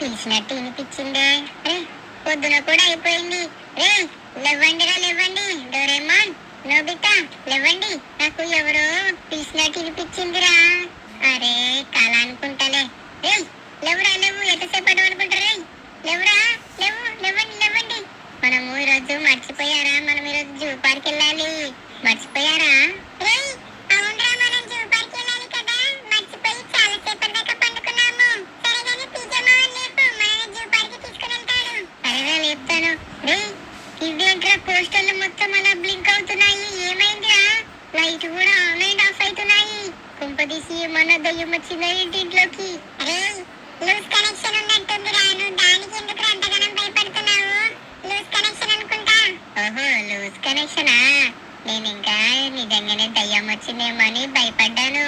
పిలిచినట్టు వినిపించిందే. రే పొద్దున కూడా అయిపోయింది. రే లేవండిరా లేవండి, డోరేమాన్ నోబితా లేవండి, నాకు ఎవరో పిలిచినట్టు వినిపించిందిరా. అరే కళ అనుకుంటాలే. రే లేవురా లేవు, ఎంతసేపు అనుకుంటారే. లేవురా లేవు, లేవండి లేవండి. మనము ఈరోజు మర్చిపోయారా, మనం ఈరోజు జూ పార్క్ వెళ్ళాలి. మర్చిపోయారా? రే అవునరా, మనం జూ పార్క్ వెళ్ళాలి కదా, మర్చిపోయి చాలా సేపటి దాకా పండుకున్నాము. సరే గానీ పిజామా లేపు, మనల్ని జూ పార్క్ తీసుకుని వెళ్తాడు. సరేరా లేపుతాను. రే ఇదేంట్రా, పోస్టర్లు మొత్తం అలా బ్లింక్ అవుతున్నాయి, ఏమైందిరా? లైట్ కూడా ఆన్ అండ్ ఆఫ్ అవుతున్నాయి. కుంపదీసి ఏమన్నా దయ్యం వచ్చిందా ఏంటి ఇంట్లోకి? అరే లూజ్ కనెక్షన్ ఉన్నట్టుందిరా, నువ్వు దానికి ఎందుకు అంతగానం భయపడుతున్నావు? లూజ్ కనెక్షన్ అనుకుంటా. ఓహో లూజ్ కనెక్షనా? నేను ఇంకా నిజంగానే దయ్యం వచ్చిందేమో అని భయపడ్డాను.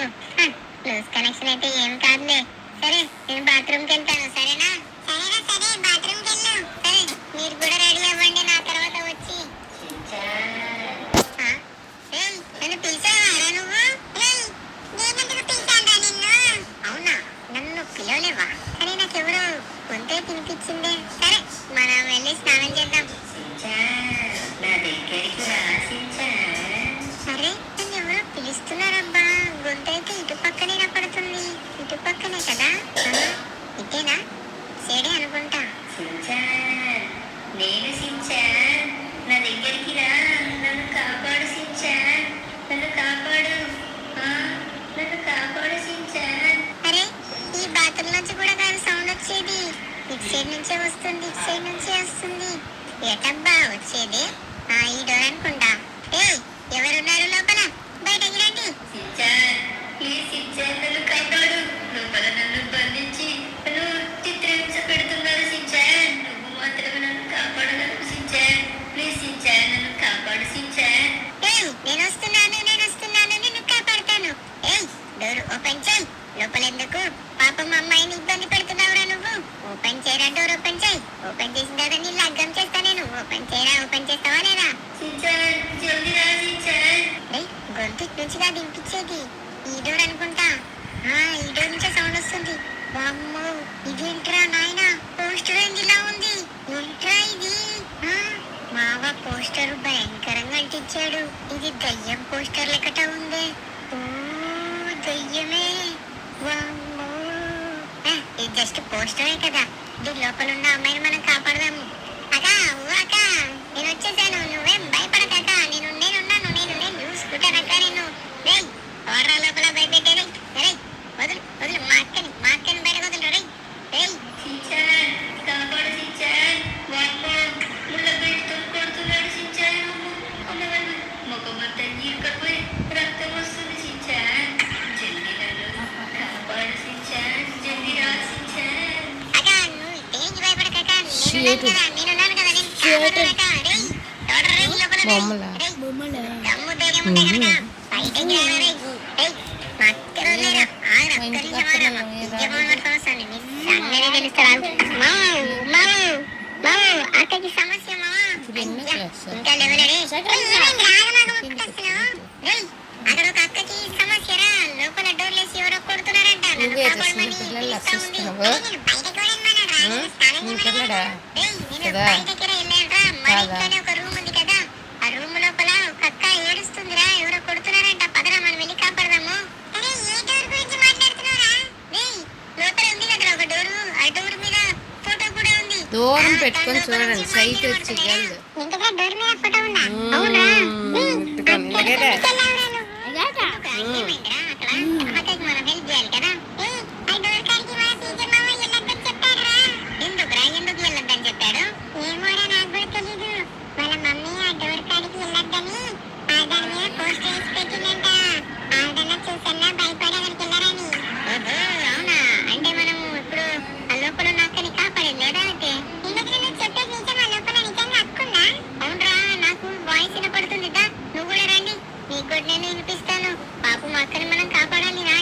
లూజ్ కనెక్షన్ అయితే ఏం కాదులే. సరే నేను బాత్రూమ్కి వెళ్తాను, సరేనా? సరేనా, సరే బాత్రూమ్కి వెళ్ళు. సరే మీరు కూడా రెడీ అవ్వండి నా తర్వాత వచ్చి. నన్ను పిలిచావా నువ్వు? నేనెందుకు పిలిచానురా నిన్ను? అవునా, నన్ను పిలవలేవా? కానీ నాకెవరో గొంతే తినిపించిందే. సరే మనం వెళ్ళి స్నానం చేద్దాం. అరే నన్ను ఎవరో పిలుస్తున్నారబ్బా, గొంతు అయితే ఇటు పక్కనే పడుతుంది. ఇటు పక్కనే కదా, ఇదేనా సేడే అనుకుంటా. నేను సించాన్, నా దగ్గరికి రా, నన్ను కాపాడు సించాన్, నన్ను కాపాడు, నన్ను కాపాడు సించాన్. అరే ఈ బాత్రూమ్ నుంచి కూడా కాదు సౌండ్ వచ్చేది, ఇటు సైడ్ నుంచే వస్తుంది, ఇటు సైడ్ నుంచే వస్తుంది. ఏటబ్బా వచ్చేది? ఈ డోర్ అనుకుంటా. ఎవరున్నారు లోపల? బయటకి రండి. సించాన్ ప్లీజ్ సించాన్, నన్ను కాపాడు. లోపల నన్ను బంధించి నన్ను చిత్రహింస పెడుతున్నారు సించాన్, నువ్వు మాత్రమే నన్ను కాపాడగలవు సించాన్. ప్లీజ్ సించాన్, నన్ను కాపాడు సించాన్. నేను వస్తున్నాను, నేను వస్తున్నాను, నిన్ను కాపాడుతాను. డోర్ ఓపెన్ చేయి. లోపల ఎందుకు? పాపం అమ్మాయిని ఇబ్బంది పెడుతున్నావురా నువ్వు. ఓపెన్ చేయరా, డోర్ ఓపెన్ చేయి. ఓపెన్ చేసిన తర్వాత నీ లగ్గం చేస్తా నేను. ఓపెన్ చేయరా, ఓపెన్ చేస్తావా లేదా? సించాన్ జల్దీ రా సించాన్. గొంతు నుంచిగా దింపించేది ఈ డోర్ అనుకుంటా. ఈ డోర్ నుంచే సౌండ్ వస్తుంది. వామ్మో ఇదేంట్రా నాయనా, పోస్టర్ ఇలా ఉంది. ఏంట్రా ఇది? మావ పోస్టర్ భయంకరంగా అంటించాడు. ఇది దయ్యం పోస్టర్ లెక్కట ఉంది. ఓ దయ్యమే. వామ్మో ఇది జస్ట్ పోస్టరే కదా, దీని లోపల ఉన్న అమ్మాయిని మనం కాపాడదాము. అక్క ఓ అక్క, నేను వచ్చేసాను, నువ్వేం భయపడక, నేనున్నాను, నేను చూసుకుంటానక్క నిన్ను. ఎవరా లోపల భయపెట్టేది? వదులు వదులు, మా అక్కని బయట వదులు. సించాన్ కాపాడు సించాన్, వామ్మో ముళ్ళ బెట్టుతో కొడుతున్నాడు సించాన్. ముఖమంతా నీరు కప్పిపోయి రక్తం వస్తుంది సించాన్. జల్దీ నన్ను కాపాడు సించాన్, జల్దీ రా సించాన్. అక్క నువ్వు దేనికి భయపడక, నేనున్నాను కదా, నేను కాపాడుతానక్క. దమ్ము ధైర్యం ఉంటే కనుక బయటకి రారా. మా అక్కలు ఉన్నారా? అక్కడికి సమస్య ఇంకా లేవలే. అక్కడ ఒక అక్కకి సమస్యరా, లోపల డోర్లేసి ఎవరో కొడుతున్నారంట. బయటకు ఒక రూమ్ ఉంది కదా, ఆ రూమ్ లోపల ఒక అక్క ఏడుస్తుందిరా, ఎవరో కొడుతున్నారంట. పదరా మనం వెళ్ళి కాపాడదాము. ఏ డోర్ గురించి మాట్లాడుతున్నారా? లోపల ఉంది కదా ఒక డోరు, ఆ డోర్ మీద ఫోటో కూడా ఉంది. దూరం పెట్టుకొని చూడండి, సైట్ వచ్చి ఇంతగా డోర్ మీద ఫోటో ఉందా? అవునా? అక్కడికి మనం హెల్ప్ చేయాలి కదా. ఆ డోర్ కాడికి మన టీచర్ మామ వెళ్ళొద్దని చెప్పాడురా. ఎందుకు వెళ్ళొద్దని చెప్పాడు? ఏమోరా, నాకు కూడా తెలీదు. వాళ్ళ మమ్మీ ఆ డోర్ కాడికి వెళ్ళొద్దని దాని మీద పోస్టర్ వేసి పెట్టిందంట. ఆడన్నా చూసన్నా భయపడి అక్కడికి వెళ్ళారని. అవునా? అంటే మనము ఇప్పుడు ఆ లోపల ఉన్న అక్కని కాపాడేది లేదా? అయితే నువ్వు చెప్పేది నిజం, ఆ లోపల నిజంగా అక్కుందా? అవునరా, నాకు వాయిస్ వినపడుతుంది. నువ్వు కూడా రండి, నీకు కూడా నేను వినిపిస్తాను. పాపం అక్కని మనం కాపాడాలి నా.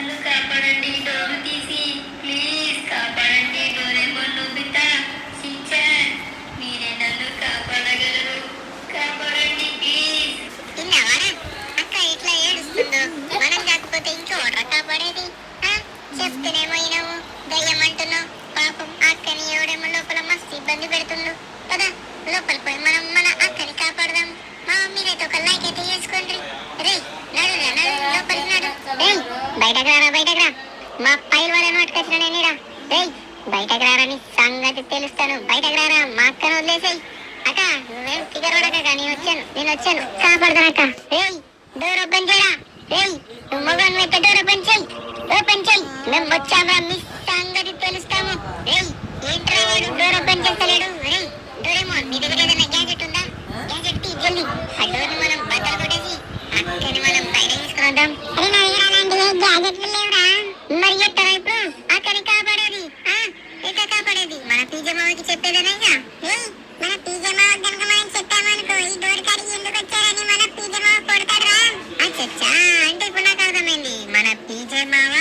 నన్ను కాపాడండి డోర్ తీసి ప్లీజ్ కాపాడండి డోరేమోన్ నోబితా షించాన్ మీరే నన్ను కాపాడగలరు కాపాడండి ప్లీజ్ తిన్నావారా అక్క ఇట్లా ఏడుస్తుందో మనం కాకపోతే ఇంకెవడ్రా కాపాడేది ఆ? చెప్తేనేమో ఈయనవు దయ్యం అంటున్నావు పాపం అక్కని ఎవడేమో లోపల మస్తు ఇబ్బంది పెడుతుండు కదా లోపల పోయి మనం మన అక్కని కాపాడదాం మా మీరైతే ఒక లైక్ అయితే చేసుకోండి రే నడురా నడు లోపలికి నడు రేయ్ బయటకు రారా బయటకు రా మా పైలు వాళ్ళని పట్టుకొచ్చిన నేనేరా రేయ్ బయటకు రారా నీ సంగతి తెలుస్తాను బయటకు రారా మా అక్కను వదిలేసాయి అక్క నువ్వేం ఫిగర్ పడక నేను వచ్చాను కాపాడదానక్క రేయ్ డోర్ ఓపెన్ చేయరా రేయ్ నువ్వు మొగను అయితే డోర్ ఓపెన్ చెయ్యి మేము వచ్చామరా మీ సంగతి తెలుస్తాము రేయ్ ఏంట్రా వాడు డోర్ ఓపెన్ చేస్తలేడు రేయ్ డోరేమోన్ నీ దగ్గర ఏదైనా గ్యాజెట్ ఉందా గ్యాజెట్ తీ జల్ది ఆ డోర్ ని మనం బద్దలు కొట్టేసి అక్కని మనం బయట తీసుకురాద్దాం అరే నా దగ్గర అలాంటి గ్యాజెట్లు లేవురా మరి ఎట్టరా ఇప్పుడు అక్కని కాపాడేది ఎట్లా కాపాడేది మన పీజే మావకి చెప్పేదేనా మన పీజే మావ కనుక మనం చెప్పామనుకో ఈ డోర్ కాడికి ఎందుకు వచ్చారని మన పీజే మావ కొడతారా అచ్చచ్చా అంటే ఇప్పుడు నాకు అర్థమైంది మన పీజే మావ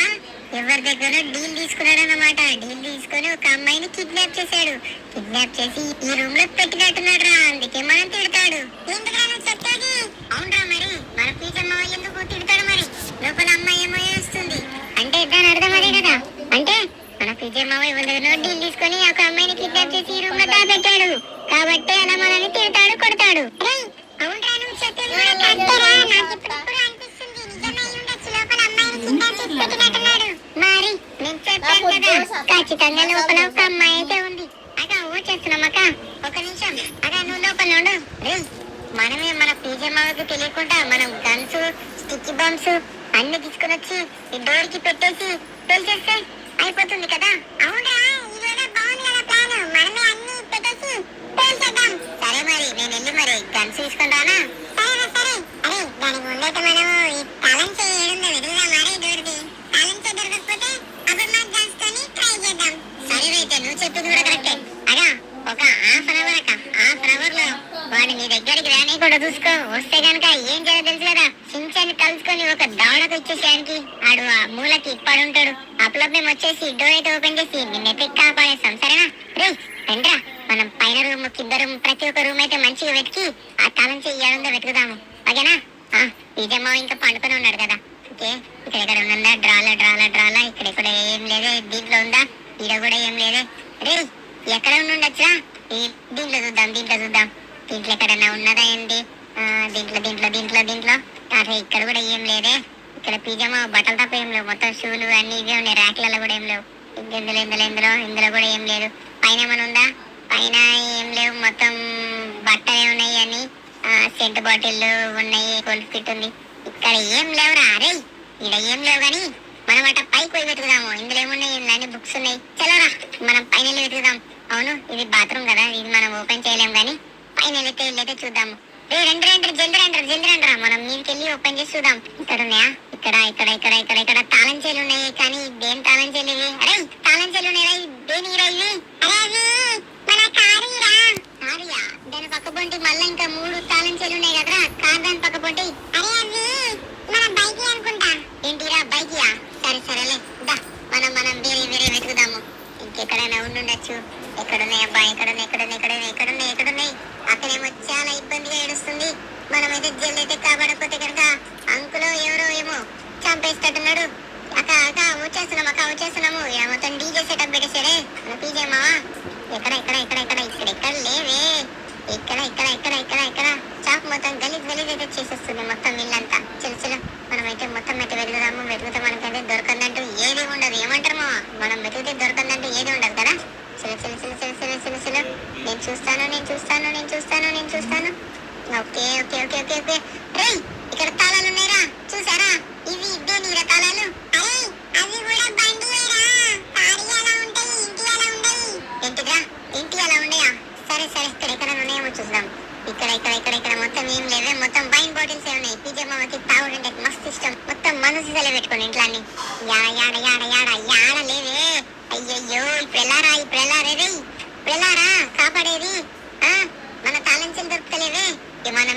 ఎవరి దగ్గర డీల్ తీసుకున్నాడు అన్నమాట డీల్ తీసుకొని ఒక అమ్మాయిని కిడ్నాప్ చేశాడు కిడ్నాప్ చేసి ఈ రూమ్ లో పెట్టినట్టున్నాడు రా అందుకే మనం తిడతాడు ఎందుకురా నువ్వు చెప్పేది అవునరా మరి మన పీజే మావ ఎందుకు తిడతాడు మరి లోపల అమ్మాయి ఏమో వస్తుంది అంటే దాని అర్థం అదే కదా అంటే మన పీజే మావ ఎవరి దగ్గర డీల్ తీసుకొని ఒక అమ్మాయిని కిడ్నాప్ చేసి ఈ రూమ్ లో దాపెట్టాడు కాబట్టి అలా మనల్ని తిడతాడు కొడతాడు అవునరా నువ్వు చెప్పేది కూడా కరెక్టేరా నాకు ఇప్పుడు అనిపిస్తుంది నిజమే ఉండొచ్చు లోపల అమ్మాయిని కిడ్నాప్ చేసి పెట్టినట్టున్నాడు మరి నేను చెప్పాను కదా ఖచ్చితంగా లోపల ఒక అమ్మాయి అయితే ఉంది అక్క వచ్చేస్తున్నామక్క ఒక నిమిషం అక్క నువ్వు లోపల ఉండు రేయ్ మనమే మన పీజే మావకు తెలియకుండా మనం గన్స్ స్టిక్ బాంబ్స్ అన్ని తీసుకుని వచ్చి ఈ డోర్ కి పెట్టేసి పేల్చేస్తే అయిపోతుంది కదా అవునా ఇదేదో బాగుంది కదా ప్లాన్ మనమే అన్ని పెట్టేసి పేల్చేద్దాం సరే మరి నేను వెళ్ళి మరి గన్స్ తీసుకొని రానా సరే అరే దానికి ముందైతే మనం ఈ తాళం చెయ్యి ఏడుందో వెతుకుదాం మరి డోర్ది తాళం చెయ్యి దొరకకపోతే అప్పుడు మన గన్స్ తోని ట్రై చేద్దాం సరే అయితే నువ్వు చెప్పింది కూడా కరెక్టే అగా ఒక హాఫ్ అన్ అవర్ లో వాడు నీ దగ్గరికి రానికుండా చూసుకో వస్తే గనక ఏం చేయాలో తెలుసు కదా సించాన్ని కలుసుకొని ఒక దవడకు ఇచ్చేసానికి ఆడు ఆ మూలకి పడుంటాడు అప్పుడు మేము వచ్చేసి డోర్ అయితే ఓపెన్ చేసి నిన్నైతే కాపాడేస్తాం సరేనా రే రండ్రా మనం పైన రూమ్ కింద రూమ్ ప్రతి ఒక్క రూమ్ అయితే మంచిగా వెతికి ఆ తాళం చెయ్యాలందో వెతుకుదాము ఓకేనా పీజమ్మా ఇంకా పండుకొని ఉన్నాడు కదా ఓకే ఇక్కడ ఉందా డ్రాలా ఇక్కడ ఏం లేదే దీంట్లో ఉందా ఈడ కూడా ఏం లేదే రే ఎక్కడ ఉండొచ్చురా దీంట్లో చూద్దాం దీంట్లో ఎక్కడన్నా ఉన్నదా ఏంటి దీంట్లో అరే ఇక్కడ కూడా ఏం లేదే ఇక్కడ పిజామా బట్టలు తప్ప ఏం లేవు మొత్తం షూలు అన్ని ఇవే ఉన్నాయి ర్యాక్లలో కూడా ఏం లేవు ఇందులో కూడా ఏం లేదు పైన ఏమైనా ఉందా పైన ఏం లేవు మొత్తం బట్టలే ఉన్నాయి అని సెంట్ బాటిల్లు ఉన్నాయి గోల్డ్ ఫిట్ ఉంది ఇక్కడ ఏం లేవురా అరే ఇక్కడ ఏం లేవు కానీ మనం అట్ట పైకి పోయి వెతుకుదాము ఇందులో ఏమున్నాయి అన్ని బుక్స్ ఉన్నాయి చలోరా మనం పైన వెళ్ళి వెతుకుదాం అవును ఇది బాత్రూమ్ కదా ఇది మనం ఓపెన్ చేయలేం కానీ పైన వెళ్ళైతే చూద్దాము రే రండి జల్ది రండి మనం మీదకి వెళ్ళి ఓపెన్ చేసి చూద్దాం ఇక్కడ ఉన్నాయా ఇక్కడ తాళం చేలు ఉన్నాయి కానీ దేని తాళం చేలు ఇవి అరే తాళం చేలు ఉన్నాయి దేని ఇవి అరే మన కారురా దాని పక్క పొంటి మళ్ళీ ఇంకా 3 తాళం చేలు ఉన్నాయి కదరా కార్ దాని పక్క పొంటి అరే అవి మన బైక్ అనుకుంటా ఏంటిరా బైకియా సరేలే దా మనం వేరే వెతుకుదాము ఇంకెక్కడైనా ఉండొచ్చు ఎక్కడున్నాయి అబ్బా ఎక్కడున్నాయి అక్కడేమో చాలా ఇబ్బందిగా ఏడుస్తుంది మనమైతే జల్లి అయితే కాపాడకపోతే కనుక అంకులో ఎవరో ఏమో చంపేస్తట్టున్నాడు అక్క వచ్చేస్తున్నాము మొత్తం డీజే సెటప్ పెట్టేసాడే మన పీజే మావా ఇక్కడ లేవే ఇక్కడ చాప్ మొత్తం గలీజ్ అయితే చేసేస్తుంది మొత్తం ఇల్లంతా చలో మనమైతే మొత్తం అయితే వెతుకుతే మనకైతే దొరకందంటూ ఏది ఉండదు ఏమంటారు మావా మనం వెతికితే దొరకందంటూ ఏది ఉండదు కదా చలో నేను చూస్తాను ఓకే రేయ్ ఇక్కడ తాళాలు ఉన్నాయిరా చూసారా ఇవి దేనిరా తాళాలు అరే అవి కూడా బండియేరా తాడి అలా ఉంటాయి ఇంటి అలా ఉండయా సరే ఇక్కడ ఉన్నాయేమో చూద్దాం ఇక్కడ మొత్తం ఏం లేవే మొత్తం వైన్ బాటిల్స్ ఉన్నాయి పీజే మామకి తాగుడంటే మస్తు ఇష్టం మొత్తం మనసు సెల పెట్టుకోండి ఇంట్లోని యాడ లేవే అయ్యయ్యో ఇప్పుడు ఎలా రే కాపాడేది మన తాళం చెల్లి దొరుకుతలేవే మనం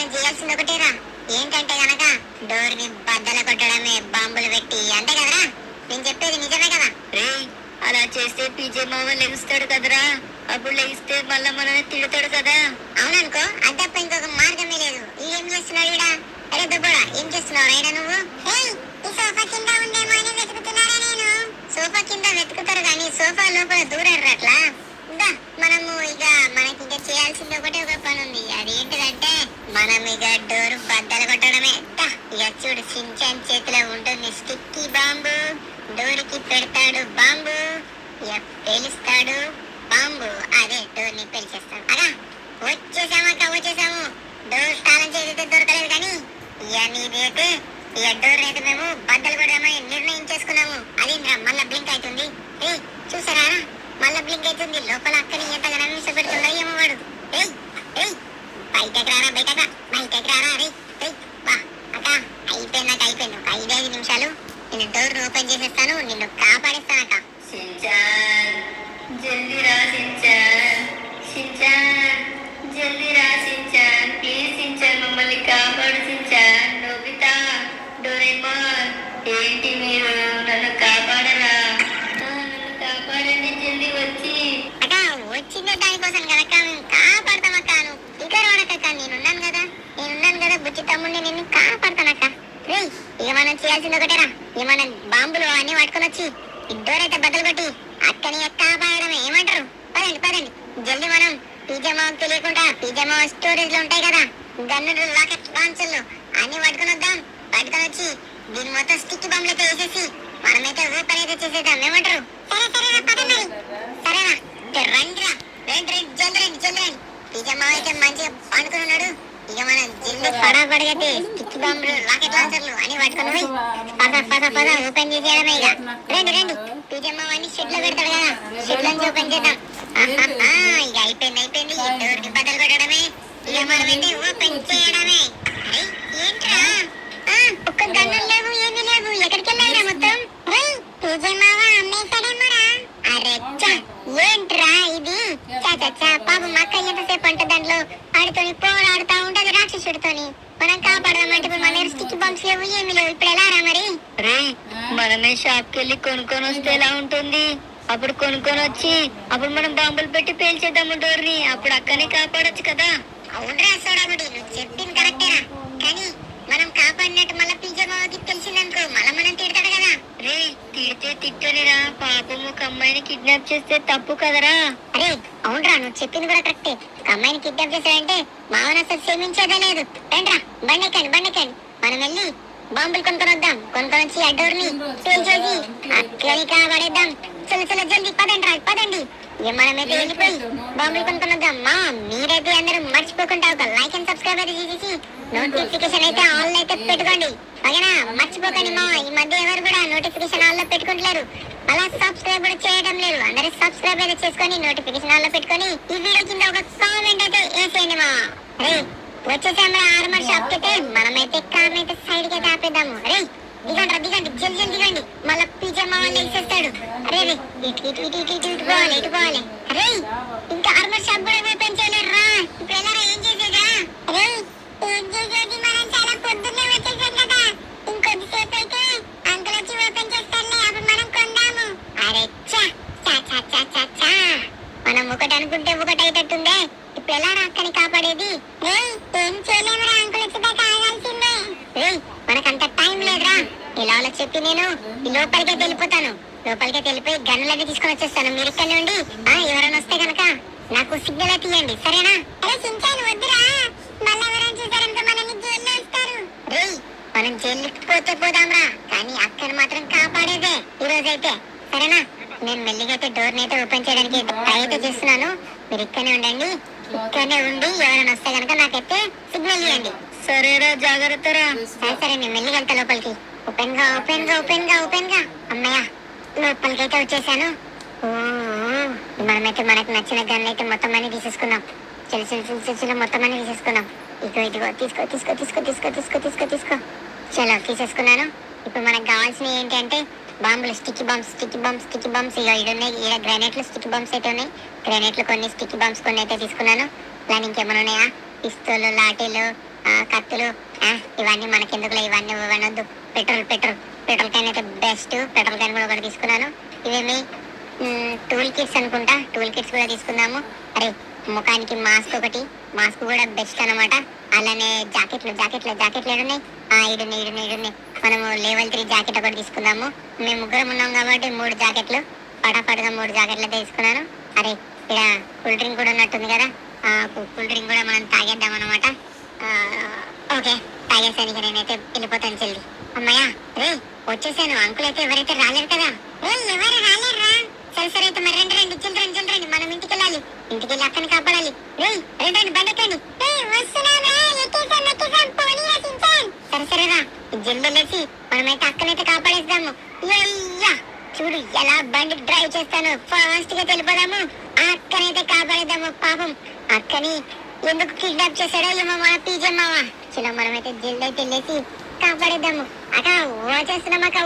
చేయాల్సింది ఒకటేరా ఏంటంటే గనక డోర్ ని బద్దలు కొట్టడమే, బాంబులు పెట్టి, అంతే కదరా? నేను చెప్పేది నిజమే కదా? రేయ్ అలా చేస్తే పీజే మామ లెగుస్తాడు కదరా, అప్పుడు లెగిస్తే మళ్ళా మనల్ని తిడతాడు కదా. అవుననుకో, అది తప్ప ఇంకొక మార్గమే లేదు. ఏం చేస్తున్నాడు ఈడ? అరే దుబ్బడా, ఏం చేస్తున్నావు రైనా నువ్వు? ఈ సోఫా కింద ఉందేమో అని వెతుకుతున్నారా నేను? సోఫా కింద వెతుకుతారు కానీ సోఫా లోపల దూరరు అట్లా. దా, మనము ఇక మనకి ఇక చేయాల్సింది ఒకటే ఒక పని ఉంది. అది ఏంటిదంటే మనం ఇక డోర్ బద్దలు కొట్టడమే. దా, ఇక చూడు, సించాన్ చేతిలో ఉంటుంది స్టిక్కీ బాంబు. డోర్కి పెడతాడు బాంబు, ఇక పేలుస్తాడు బాంబు. అదే డోర్ ని పేల్చేస్తాడు. అగా వచ్చేసామక్క, వచ్చేసాము. డోర్ తాళం చేతితో దొరకలేదు కానీ ఇక నీదైతే ఇక డోర్ అయితే మేము బద్దలు కొడదామని నిర్ణయం చేసుకున్నాము. అది మళ్ళా బ్లింక్ అవుతుంది. చూసారా, మళ్ళా బ్లింక్ అవుతుంది. లోపల అక్కని ఎంతగానో విషపెడుతుందో ఏమో వాడు. బయటకు రారా, బయటకు రారా. బా అక్క, అయిపోయింది నాకు, అయిపోయింది. ఒక 5 నిమిషాలు నేను డోర్ ఓపెన్ చేసేస్తాను, నిన్ను కాపాడేస్తానక్క. షించాన్ జల్దీ రా షించాన్, షించాన్ జల్దీ రా షించాన్, ప్లీజ్ షించాన్ మమ్మల్ని కాపాడు షించాన్. నోబితా, డోరేమాన్, ఏంటి మీరు నన్ను కాపాడరా? నన్ను కాపాడండి జల్దీ వచ్చి. అక్క వచ్చిందే దానికోసం కదక్క, మేము కాపాడతామక్క. నువ్వు ఇక్కడ వాడకక్క, నేనున్నాను కదా, బుజ్జి తమ్ముడిని, నిన్ను కాపాడతానక్క. రేయ్, ఇక మనం చేయాల్సింది ఒకటేరా. ఇక మనం బాంబులు అన్ని పట్టుకొని వచ్చి ఇద్దరైతే బద్దలు కొట్టి అక్కని కాపాడమే. ఏమంటారు? పదండి పదండి, జల్దీ మనం పిజామా తెలియకుండా పిజామా స్టోరేజ్ లో ఉంటాయి కదా గన్నులు, రాకెట్ లాంచర్లు అన్ని పట్టుకొని వద్దాం. పట్టుకొని వచ్చి దీని మొత్తం స్టిక్ బాంబులు అయితే వేసేసి మనమైతే ఓపెన్ అయితే చేసేద్దాం. ఏమంటారు? సరేనా, పదండి. సరేనా, రండిరా, రండి, జల్ది రండి, జల్ది రండి. పిజామా అయితే మంచిగా పండుకొని ఉన్నాడు. ఇక మనం జల్ది పడబడిగైతే స్టిక్ బాంబులు, రాకెట్ లాంచర్లు అని పట్టుకొని పోయి పద ఓపెన్ చేసేయడమే. ఇక రండి రండి, పిజామా అన్ని షెడ్ లో పెడతాడు కదా, షెడ్ నుంచి ఓపెన్ చేద్దాం. ఇక అయిపోయింది. డోర్ కి బద్దలు కొట్టడమే, ఇక మనమైతే ఓపెన్ చేయడమే. అరే ఏంట్రా, ఒక్క గన్నులు లేవు, ఏమీ లేవు. ఎక్కడికి వెళ్ళారా మొత్తం? పిజామావా అమ్మేశాడేమోరా. అరే ఏంట్రా ఇది? పాపం మా అక్క ఎంతసేపు అంటే దాంట్లో ఆడుతోని పోరాడుతా ఉంటది రాక్షసుడితోని. మనం కాపాడదామంటే ఇప్పుడు మన స్టిక్ బాంబ్స్ లేవు, ఏమి లేవు. ఇప్పుడు ఎలా రా మరి? రేయ్ మనమే షాప్ కెళ్ళి కొనుక్కొని వస్తే ఎలా ఉంటుంది? అప్పుడు కొనుక్కొని వచ్చి అప్పుడు మనం బాంబులు పెట్టి పేల్చేద్దాము డోర్ ని, అప్పుడు అక్కని కాపాడొచ్చు కదా. అవునరా సోడాబుడి, నువ్వు చెప్పింది కరెక్టేరా. కానీ మనం కాపాడినట్టు మళ్ళీ పిజామాకి తెలిసిందనుకో, మళ్ళీ మనం తిడతాడు కదా. రే తిడితే తిట్టనిరా, పాపం ఒక అమ్మాయిని కిడ్నాప్ చేస్తే తప్పు కదరా. అరే అవునరా, నువ్వు చెప్పింది కూడా కరెక్టే. ఒక అమ్మాయిని కిడ్నాప్ చేశాడంటే మావన అసలు క్షమించేదే లేదు. రండ్రా, బండెక్కండి. మనం వెళ్ళి బాంబులు కొనుక్కొని వద్దాం. కొనుక్కొని వచ్చి ఆ డోర్ ని పేల్చేసి అక్కని కాపాడేద్దాం. చలో జల్దీ పదండి. ఇక మనమైతే వెళ్ళిపోయి బాంబులు కొనుక్కొని వద్దాం. మీరైతే అందరూ మర్చిపోకుండా ఒక లైక్ అండ్ సబ్స్క్రైబ్ అయితే చేసేసి నోటిఫికేషన్ అయితే ఆల్ అయితే పెట్టుకోండి. ఓకేనా? మర్చిపోకండి. ఈ మధ్య ఎవరు కూడా నోటిఫికేషన్ ఆల్ లో పెట్టుకుంటలేరు, అలా సబ్స్క్రైబ్ కూడా చేయడం లేదు. అందరూ సబ్స్క్రైబ్ అయితే చేసుకొని నోటిఫికేషన్ ఆల్ లో పెట్టుకొని ఈ వీడియో కింద ఒక కామెంట్ అయితే వేసేయండి. అరే వచ్చేసాము ఆర్మర్ షాప్ కి అయితే. మనమైతే కార్ అయితే సైడ్ కి అయితే ఆపేద్దాము. అరే దిగండి, జల్ది దిగండి. మళ్ళీ పిజామా వాళ్ళు వేసేస్తాడు. అరే ఇటు పోవాలి. అరే ఇంకా ఆర్మర్ షాప్ కూడా ఓపెన్ చేయలేరు రా. ఇప్పుడు ఎలా ఏం చేసేదా? అరే ఏం చేసేది, మనం చాలా పొద్దున్నే వచ్చేసాం కదా. ఇంకొద్దిసేపు అయితే అంకుల్ వచ్చి ఓపెన్ చేస్తారులే, అప్పుడు మనం కొందాము. అరే మనం ఒకటి అనుకుంటే ఒకటి అయ్యేటట్టుందే. ఇప్పుడు ఎలా అక్కని కాపాడేది? ఏం చేయలేమురా, అంకుల్ వచ్చేదాకా ఆగాల్సిందే. మనకంత టైం లేదురా. ఇలా చెప్పి నేను లోపలికే వెళ్ళిపోతాను. వెళ్ళిపోయి గన్నులన్నీ తీసుకొని వచ్చేస్తాను. మీరు ఇక్కడ నుండి ఎవరైనా వస్తే కనుక నాకు సిగ్నల్ తీయండి, సరేనా? అరే చించాను, వద్దురా. మళ్ళీ ఎవరైనా చూసారంటే మనల్ని జైల్లో వేస్తారు. మనం జైలుకి పోదాంరా, కానీ అక్కని మాత్రం కాపాడేదే ఈ రోజైతే, సరేనా? నేను మెల్లిగా అయితే డోర్ ని అయితే ఓపెన్ చేయడానికి ట్రై అయితే చేస్తున్నాను. మీరు ఇక్కడనే ఉండండి. ఇక్కడనే ఉండి ఎవరైనా వస్తే కనుక నాకైతే సిగ్నల్ ఇవ్వండి. సరేరా, జాగ్రత్తరా. సరే నేను మెల్లిగా వెళ్తా లోపలికి. ఓపెన్ గా అమ్మయ్య, లోపలికి అయితే వచ్చేసాను. మనమైతే మనకు నచ్చిన గన్లు అయితే మొత్తం అన్ని తీసేసుకున్నాం. చిన్న మొత్తం అన్ని తీసేసుకున్నాం. ఇదిగో తీసుకో. చలో తీసేసుకున్నాను. ఇప్పుడు మనకు కావాల్సినవి ఏంటంటే బాంబులు, స్టిక్కీ బాంబ్స్. ఇక ఈడ గ్రానైట్లు, స్టిక్కీ బాంబ్స్ అయితే ఉన్నాయి. గ్రానైట్లు కొన్ని, స్టిక్కీ బాంబ్స్ కొన్ని అయితే తీసుకున్నాను. ఇలా ఇంకేమైనా ఉన్నాయా? పిస్తోలు, లాఠీలు, కత్తులు ఆ, ఇవన్నీ మనకెందుకులే, ఇవన్నీ ఇవ్వనొద్దు. పెట్రోల్ పెట్రోల్ పెట్రోల్ క్యాన్ అయితే బెస్ట్. పెట్రోల్ క్యాన్ కూడా ఒకటి తీసుకున్నాను. ఇవేమి టూల్ కిట్స్ అనుకుంటా, టూల్ కిట్స్ కూడా తీసుకుందాము. అరే ముఖానికి మాస్క్ ఒకటి, మాస్క్ కూడా బెస్ట్ అన్నమాట. అలానే జాకెట్లు జాకెట్లు జాకెట్లు ఏడున్నాయి? ఈడున్నాయి. మనము లెవెల్ 3 జాకెట్ ఒకటి తీసుకుందాము. మేము ముగ్గురం ఉన్నాం కాబట్టి 3 జాకెట్లు, పటాపటగా 3 జాకెట్లు తీసుకున్నాను. అరే ఇక్కడ కూల్ డ్రింక్ కూడా ఉన్నట్టుంది కదా, కూల్ డ్రింక్ కూడా మనం తాగేద్దాం అనమాట. ఓకే, తాగేసానికి నేనైతే వెళ్ళిపోతాను చెల్లి. అమ్మయ్యా, రే వచ్చేసాను. అంకుల్ అయితే ఎవరైతే రాలేరు కదా. ఎవరు రాలేరా? సరే అయితే మరి రండి చిల్డ్రన్, మనం ఇంటికి వెళ్ళాలి. ఇంటికి వెళ్ళి అక్కని కాపాడాలి. రే రండి బండకండి. సరేరా జల్దీ మనమైతే అక్కనైతే కాపాడేద్దాము. చూడు ఎలా బండి డ్రైవ్ చేస్తాను, ఫాస్ట్ గా వెళ్ళిపోదాము. ఆ అక్కనైతే కాపాడేద్దాము. పాపం అక్కని ఎందుకు కిడ్నాప్ చేశాడో ఏమో మన పీజే మావ. చలో మనమైతే జల్దీ అయితే వెళ్ళేసి కాపాడేద్దాము. అక్క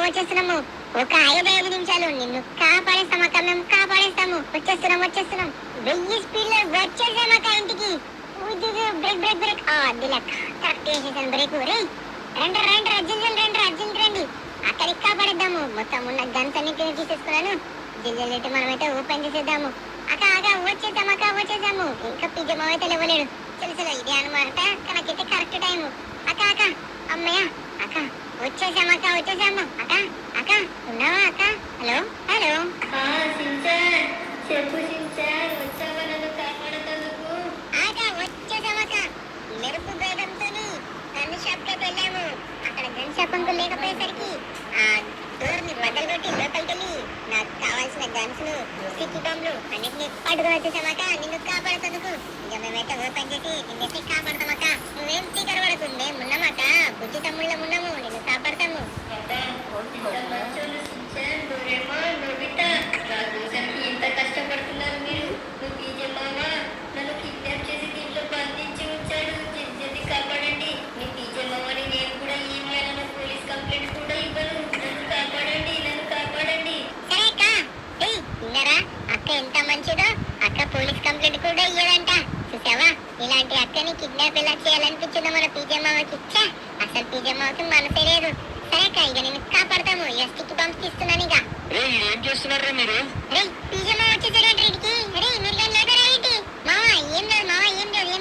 వచ్చేస్తున్నాము. ఒక 5 నిమిషాలు నిన్ను కాపాడేస్తామక్క, మేము కాపాడేస్తాము. వచ్చేస్తున్నాం. 1000 స్పీడ్ లో వచ్చేసామక్క ఇంటికి. బ్రేక్ కరెక్ట్ చేసేసాను బ్రేక్. రే రండి అర్జెంట్ రండి. అక్కడికి కాపాడేద్దాము. మొత్తం ఉన్న గన్స్ అన్ని తీసేసుకున్నాను. జిల్లెట్ మనమైతే ఓపెన్ చేసేద్దాము. అక్క వచ్చేసాము. ఇంకా పిజమా అయితే లేవలేడు. తెలుసు ఇదే అనమాట. నాకైతే కరెక్ట్ టైము. అక్క అమ్మయ్య అక్క వచ్చేసాము. అక్క ఉన్నావా అక్క? హలో సించాన్, చెప్పు సించాన్, వచ్చావా నన్ను కాపాడుతందుకు? వచ్చేసామక్క. మెరుపు వేగంతో గన్ షాప్ కి వెళ్ళాము. అక్కడ గన్ షాప్ అంకుల్ లేకపోయేసరికి ఆ డోర్ ని బద్దలు కొట్టి లోపలికెళ్ళి నాకు కావాల్సిన గన్స్ స్టిక్కీ బాంబులు అన్నిటిని పట్టుకుని వచ్చేసామక్క. నిన్ను కాపాడుతందుకు ఇక మేమైతే ఓపెన్ చేసి నిన్నైతే కాపాడతామక్క. నువ్వేం స్పీకర్ పడకు, మేము ఉన్నామక్క. బుజ్జి తమ్ముళ్ళం ఉన్నాము, నిన్ను కాపాడతాము. సించాన్, డోరేమాన్, నోబితా, నా కోసం ఎంత కష్టపడుతున్నారు మీరు. నువ్వు పీజే మామ నన్ను కిడ్నాప్ చేసి దీంట్లో బంధించి ఉంచాడు. జల్దీ కాపాడండి. మీ పీజే మామని నేను కూడా ఏమి అన్న పోలీస్ కంప్లైంట్ కూడా ఇవ్వను. నన్ను కాపాడండి. సరే అక్క. విన్నారా అక్క ఎంత మంచిదో? అక్క పోలీస్ కంప్లైంట్ కూడా ఇయ్యదంట. చూసావా, ఇలాంటి అక్కని కిడ్నాప్ ఎలా చేయాలనిపించిందో మన పీజే మామకి. అసలు పీజే మామకి మనసే లేదు. సరే అక్క, ఇక నేను కాపాడతాము. స్టిక్కీ బాంబ్స్ తీస్తున్నాను. ఇక ఏం చేస్తున్నారా మీరు? పీజే మామ వచ్చేసాడు ఇంటికి. మీరు కానీ లేకరా ఏంటి? మామ ఏం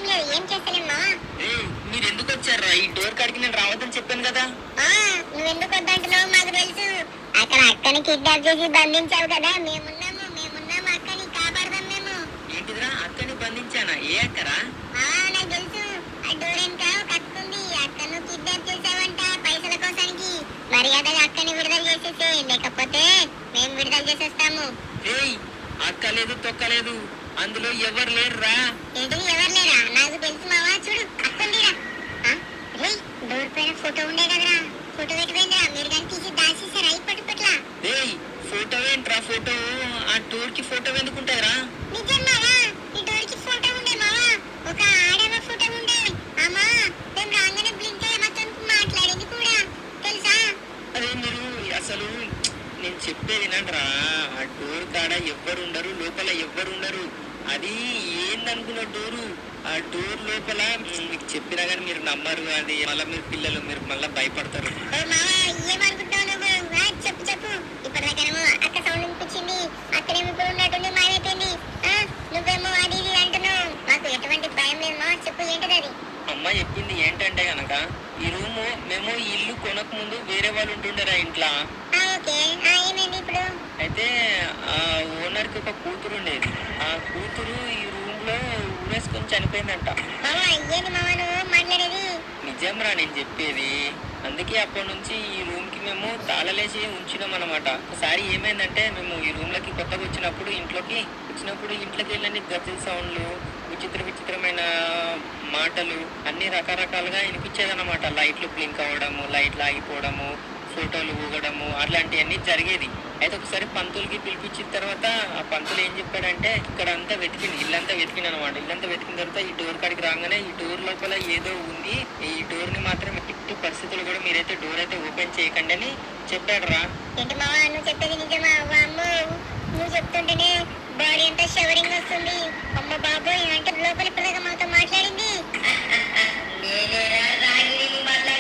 లేదు. ఏం చేస్తలేం మామ. మీరు ఎందుకు వచ్చారా? ఈ డోర్ కాడికి నేను రావద్దని చెప్పాను కదా. నువ్వెందుకు వద్దంటున్నావు మాకు తెలుసు. అక్కడ అక్కని కిడ్నాప్ చేసి బంధించావు కదా. మేమున్నాము. అక్కని కాపాడదాం మేము. ఏంటిదిరా, అక్కని బంధించానా? ఏ అక్కరా? నాకు తెలుసు. ఆ డోర్ వెనక ఒక అక్క ఉంది. అక్కను కిడ్నాప్ చేసావంట పైసల కోసానికి. మర్యాదగా అక్కని విడుదల చేసేసే, లేకపోతే మేము విడుదల చేసేస్తాము. అక్క లేదు తొక్కలేదు, అందులో ఎవరు లేరురా. ఏంటి ఎవరు లేరా? నాకు తెలుసు మావా. చూడు అక్కుందిరా. డోర్ పైన ఫోటో ఉండే కదరా, ఫోటో పెట్టిపోయిందిరా. మీరు కానీ తీసి దాచేసారా ఇప్పట్లా? ఫోటో ఏంట్రా? ఫోటో ఆ డోర్ కి ఫోటో ఎందుకుంటారా? నిజంగారా? ఈ డోర్ కి ఫోటో ఉండే మావా. ఒక ఆడవ ఫోటో ఉండే. అమ్మా మేము రాగానే బ్లింక్ అయ్యే మొత్తం మాట్లాడింది కూడా తెలుసా? అదే మీరు అసలు నేను చెప్పేది వినండిరా. ఆ డోర్ కాడ ఎవ్వరు ఉండరు, లోపల ఎవ్వరు ఉండరు. అది ఏందనుకున్న డోరు. ఆ డోర్ లోపల మీకు చెప్పినా కానీ మీరు నమ్మరు. అది మళ్ళీ మీరు పిల్లలు మీరు మళ్ళీ భయపడతారు. ఏమనుకుంటావు నువ్వు? చెప్పు. ఇప్పటిదాకానేమో అక్క సౌండ్ వినిపించింది. అక్కడేమో ఇప్పుడు ఉన్నట్టుండి మాయమైపోయింది. నువ్వేమో అది ఇది అంటున్నావు. మాకు ఎటువంటి భయం లేదు మా. చెప్పు ఏంటిది అది? అమ్మ చెప్పింది ఏంటంటే గనక, ఈ రూము మేము ఈ ఇల్లు కొనక ముందు వేరే వాళ్ళు ఉంటుండరా ఇంట్లో. ఓకే, ఏమైంది ఇప్పుడు? అయితే ఆ ఓనర్ కి ఒక కూతురు ఉండేది. ఆ కూతురు ఈ రూమ్ లో ఊరేసుకొని చనిపోయిందంట. ఏంది మావా నువ్వు మాట్లాడేది? నిజంరా నేను చెప్పేది. అందుకే అప్పటి నుంచి ఈ రూమ్ కి మేము తాళలేసి ఉంచినాం అనమాట. ఒకసారి ఏమైందంటే, మేము ఈ రూమ్ లకి కొత్తగా వచ్చినప్పుడు ఇంట్లోకి వెళ్ళని గజ్జల సౌండ్లు, విచిత్రమైన మాటలు అన్ని రకరకాలుగా వినిపించేదన్నమాట. లైట్లు బ్లింక్ అవ్వడము, లైట్లు ఆగిపోవడము, ఫోటోలు ఊగడము, అట్లాంటివన్నీ జరిగేది. అయితే ఒకసారి పంతులకి పిలిపించిన తర్వాత ఆ పంతులు ఏం చెప్పాడంటే, ఇక్కడ అంతా ఇల్లంతా వెతికిన అనమాట. ఇల్లంతా వెతికిన తర్వాత ఈ డోర్ కాడికి రాగానే ఈ డోర్ లోపల ఏదో ఉంది, ఈ డోర్ ని మాత్రం ఎట్టి పరిస్థితులు కూడా మీరైతే డోర్ అయితే ఓపెన్ చేయకండి అని చెప్పాడు రా. ఏంటి మావా నువ్వు చెప్పేది నిజమా? నువ్వు చెప్తుంటేనే బాడీ అంతా షవరింగ్ వస్తుంది. అమ్మ బాబోయ్, అంటే లోపల పిల్లగా మాతో మాట్లాడింది. నేనేరా రాగిని మళ్ళా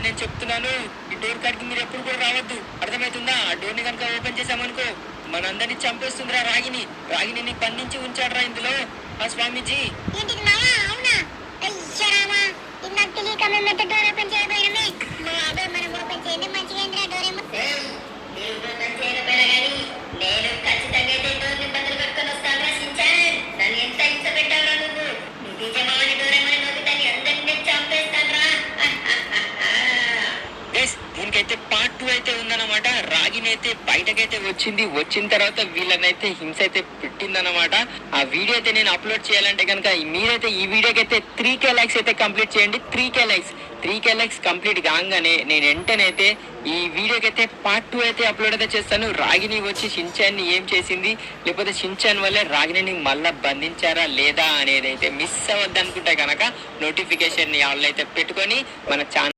నేను చెప్తున్నాను, ఈ డోర్ కాడికి మీరు ఎప్పుడు కూడా రావద్దు, అర్థమవుతుందా? ఆ డోర్ ని కనుక ఓపెన్ చేసామనుకో మనందరినీ చంపేస్తుందిరా రాగిని. రాగిని బంధించి ఉంచాడురా ఇందులో ఆ స్వామీజీ. ఏంటిది మావా? అవునా? అయ్యో రామా, ఇది నాకు తెలియక మేము ఎంత డోర్ ఓపెన్ చేయబోయినమే. మా అదే మనం ఓపెన్ చేయండి మంచిగా ఏంద్రా డోరేమో. మీరు ఓపెన్ చేయకపోయినా కానీ నేను ఖచ్చితంగా అయితే డోర్ ని బద్దలు కట్టుకొని వస్తాను షించాన్. నన్ను ఎంత హింస పెట్టావురా నువ్వు. నువ్వు నిజమాని డోరేమని నోబితాని అందరినీ చంపేస్తాను రా. గైస్ దీనికైతే పార్ట్ 2 అయితే ఉందన్నమాట. రాగిని అయితే బయటకైతే వచ్చిన తర్వాత వీళ్ళనైతే హింస అయితే పెట్టిందన్నమాట. ఆ వీడియో అయితే నేను అప్లోడ్ చేయాలంటే కనుక మీరైతే ఈ వీడియోకి అయితే 3K లైక్స్ అయితే కంప్లీట్ చేయండి. 3K లైక్స్ కంప్లీట్ కాగానే నేను వెంటనైతే ఈ వీడియోకి అయితే పార్ట్ 2 అయితే అప్లోడ్ అయితే చేస్తాను. రాగిని వచ్చి షించాన్ని ఏం చేసింది, లేకపోతే షించాన్ వల్లే రాగిని మళ్ళా బంధించారా లేదా అనేది అయితే మిస్ అవ్వద్దు అనుకుంటే కనుక నోటిఫికేషన్ ఆల్ అయితే పెట్టుకొని మన ఛానల్